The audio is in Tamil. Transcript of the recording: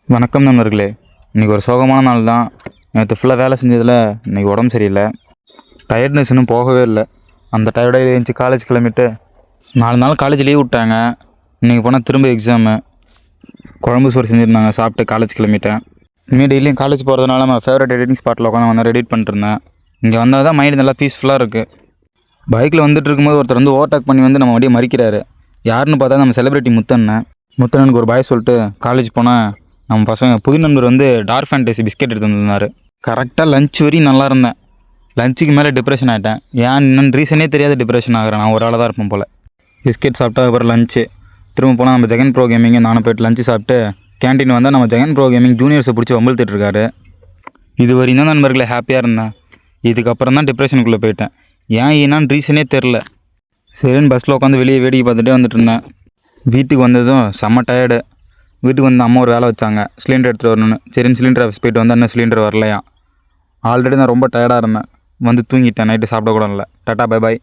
வணக்கம் நண்பர்களே. இன்றைக்கி ஒரு சோகமான நாள் தான். நேற்று ஃபுல்லாக வேலை செஞ்சதில் இன்றைக்கி உடம்பு சரியில்லை. டயர்ட்னஸ் இன்னும் போகவே இல்லை. அந்த டயர்டாக எழுந்துச்சி காலேஜ் கிளம்பிட்டு 4 நாள் காலேஜ் லீவ் விட்டாங்க. இன்றைக்கி போனால் திரும்ப எக்ஸாமு. குழம்பு சோறு செஞ்சுருந்தாங்க, சாப்பிட்டு காலேஜ் கிளம்பிட்டேன். இனிமேல் டெய்லியும் காலேஜ் போகிறதுனால நம்ம ஃபேவரட் எடிட்டிங் ஸ்பாட்டில் உட்காந்து வந்து எடிட் பண்ணிட்டுருந்தேன். இங்கே வந்தால் தான் மைண்ட் நல்லா பீஸ்ஃபுல்லாக இருக்குது. பைக்கில் வந்துட்டு இருக்கும்போது ஒருத்தர் வந்து ஓவர்டேக் பண்ணி வந்து நம்ம வண்டியை மறிக்கிறாரு. யாருன்னு பார்த்தா நம்ம செலிபிரிட்டி முத்தண்ணனுக்கு ஒரு பாய் சொல்லிட்டு காலேஜ் போனால் நம்ம பசங்க புது நண்பர் வந்து டார்க் ஃபேண்டசி பிஸ்கெட் எடுத்து வந்திருந்தார். கரெக்டாக லஞ்ச் வரையும் நல்லா இருந்தேன். லஞ்சுக்கு மேலே டிப்ரெஷன் ஆகிட்டேன். ஏன் இன்னும் ரீசனே தெரியாத டிப்ரெஷன் ஆகிறேன். நான் ஒரு ஆளாக தான் இருப்பேன் போல். பிஸ்கெட் சாப்பிட்டா அப்புறம் லஞ்சு திரும்ப போனால் நம்ம ஜெகன் ப்ரோ கேமிங் நானும் போய்ட்டு லஞ்சு சாப்பிட்டு கேன்டீன் வந்தால் நம்ம ஜெகன் ப்ரோ கேமிங் ஜூனியர்ஸை பிடிச்சி வம்பிழுத்துட்டு இருக்காரு. இது வரையும் தான் நண்பர்களை ஹாப்பியாக இருந்தேன். இதுக்கப்புறம் தான் டிப்ரெஷனுக்குள்ளே போயிட்டேன். ஏன் ஏன்னான்னு ரீசனே தெரில. சரின்னு பஸ்ஸில் உட்காந்து வெளியே வேடிக்கை பார்த்துட்டே வந்துட்டு இருந்தேன். வீட்டுக்கு வந்ததும் செம்ம டயர்டு. வீட்டுக்கு வந்து அம்மா ஒரு வேலை வச்சாங்க, சிலிண்டர் எடுத்துகிட்டு வரணும்னு. சரின்னு சிலிண்டர் ஆஃபீஸ் போய்ட்டு வந்தால் இன்னும் சிலிண்டர் வரலையா. ஆல்ரெடி நான் ரொம்ப டயர்டாக இருந்தேன். வந்து தூங்கிட்டேன். நைட்டு சாப்பிட கூட இல்லை. Tata bye bye.